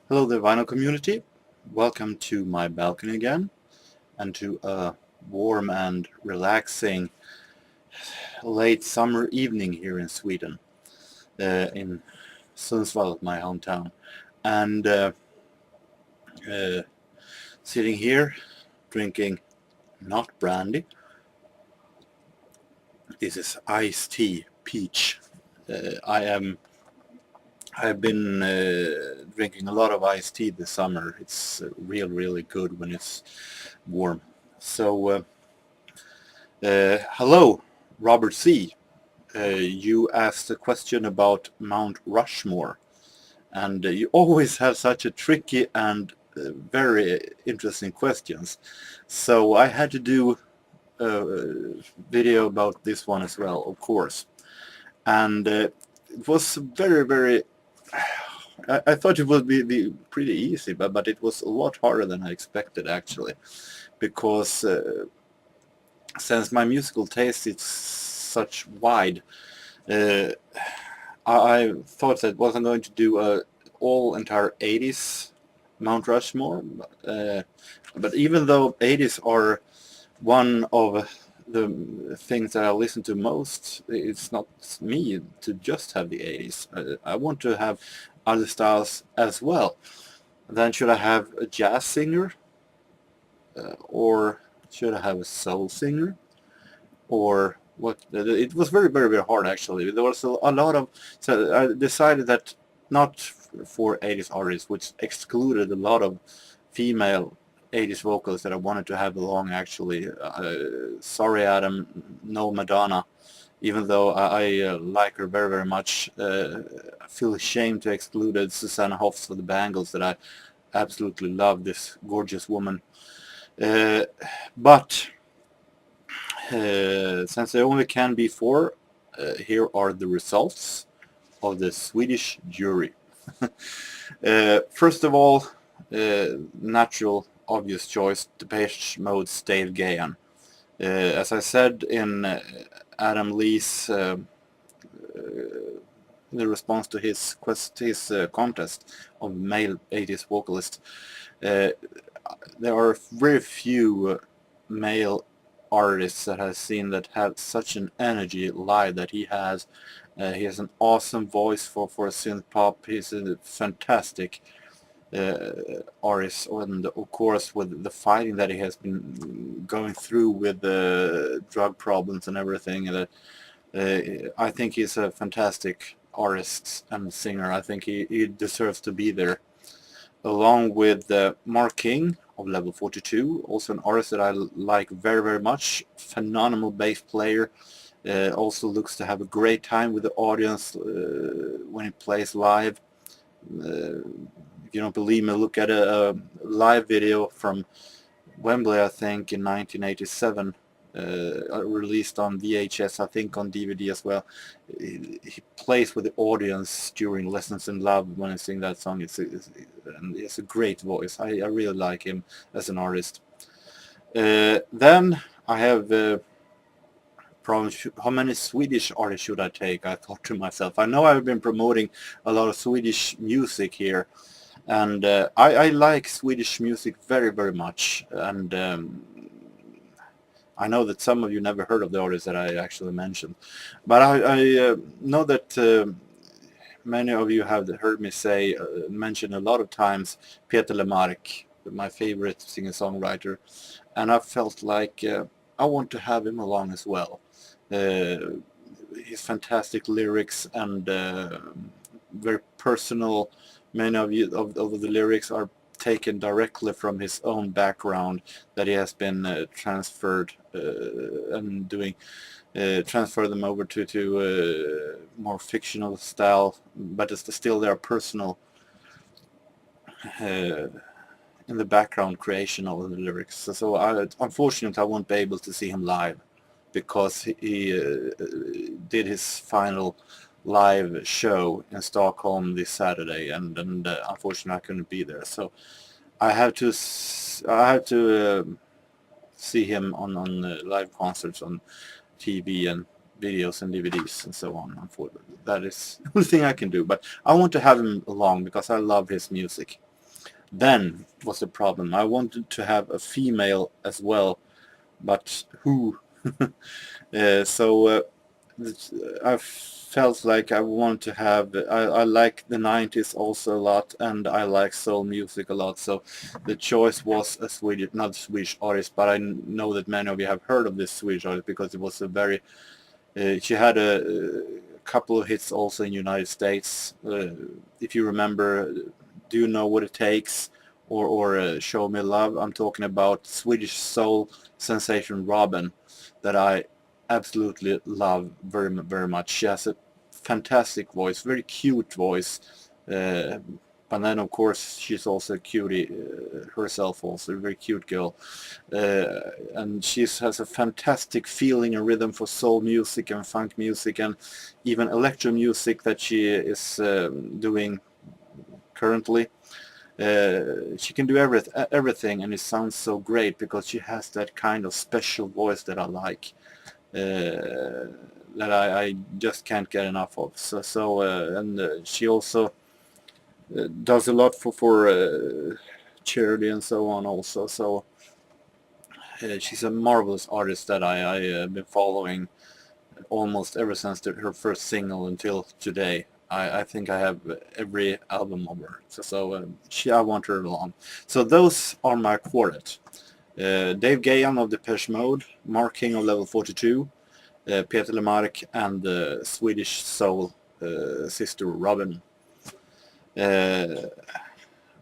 Hello the vinyl community, welcome to my balcony again and to a warm and relaxing late summer evening here in Sweden, in Sundsvall, my hometown. And uh, sitting here drinking not brandy, this is iced tea, peach. I've been drinking a lot of iced tea this summer. It's really good when it's warm. So hello, Robert C. You asked a question about Mount Rushmore, and you always have such a tricky and very interesting questions. So I had to do a video about this one as well, of course. And it was very I thought it would be pretty easy, but it was a lot harder than I expected actually, because since my musical taste is such wide, uh, I thought that wasn't going to do a all entire 80s Mount Rushmore, but even though 80s are one of the things that I listen to most, it's not me to just have the 80s. I want to have other styles as well. Then should I have a jazz singer, or should I have a soul singer, or what? It was very hard actually. There was a lot of, so I decided that not for 80s artists, which excluded a lot of female 80s vocals that I wanted to have along actually. Sorry Adam, no Madonna, even though I like her very much. I feel ashamed to exclude Susanna Hoffs of the Bangles, that I absolutely love this gorgeous woman. But since there only can be four, here are the results of the Swedish jury. First of all, natural, obvious choice, Depeche Mode's Dave Gahan. As I said in Adam Lee's the response to his contest of male 80s vocalist, there are very few male artists that I've seen that have such an energy live that he has. He has an awesome voice for synth pop. He's a fantastic artist, and of course with the fighting that he has been going through with the drug problems and everything, I think he's a fantastic artist and singer. I think he deserves to be there, along with Mark King of Level 42, also an artist that I like very much. Phenomenal bass player, also looks to have a great time with the audience when he plays live. If you don't believe me, look at a live video from Wembley, I think, in 1987, released on VHS, I think on DVD as well. He plays with the audience during Lessons in Love when I sing that song. And he has a great voice. I really like him as an artist. Then I have problems. How many Swedish artists should I take? I thought to myself. I know I've been promoting a lot of Swedish music here, and I like Swedish music very much, and I know that some of you never heard of the artists that I actually mentioned, but I know that many of you have heard me mention a lot of times Peter Lemark, my favorite singer-songwriter, and I felt like I want to have him along as well. His fantastic lyrics and very personal. Many of the lyrics are taken directly from his own background that he has been transferred and doing transfer them over to more fictional style, but it's still their personal in the background creation of the lyrics. So unfortunately I won't be able to see him live, because he did his final live show in Stockholm this Saturday, and unfortunately I couldn't be there. So I have to see him on live concerts on TV and videos and DVDs and so on. That is the only thing I can do. But I want to have him along because I love his music. Then was the problem. I wanted to have a female as well, but who? So I felt like I want to have, I like the 90s also a lot, and I like soul music a lot, so the choice was a Swedish, not a Swedish artist, but I know that many of you have heard of this Swedish artist because it was a very, she had a couple of hits also in United States. If you remember, Do You Know What It Takes, or Show Me Love, I'm talking about Swedish soul sensation Robin, that I absolutely love very much. She has a fantastic voice, very cute voice, but then of course she's also a cutie herself, also a very cute girl, and she has a fantastic feeling and rhythm for soul music and funk music and even electro music that she is doing currently. She can do everything, and it sounds so great because she has that kind of special voice that I like, that I just can't get enough of. And she also does a lot for charity and so on also. So she's a marvelous artist that I have been following almost ever since her first single until today. I think I have every album of her. I want her along. So those are my quartet. Dave Gahan of Depeche Mode, Mark King of Level 42, Peter Lemark, and the Swedish soul sister Robin.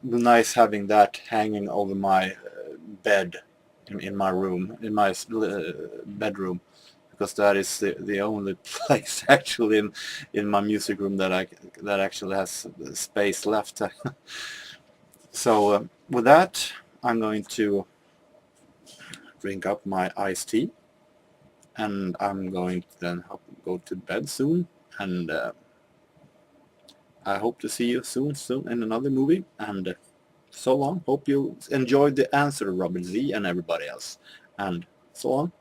Nice having that hanging over my bed in my room, in my bedroom, because that is the only place actually in my music room that actually has space left. So with that, I'm going to drink up my iced tea, and I'm going to then go to bed soon, and I hope to see you soon in another movie, and so long. Hope you enjoyed the answer, Robert Z and everybody else, and so on.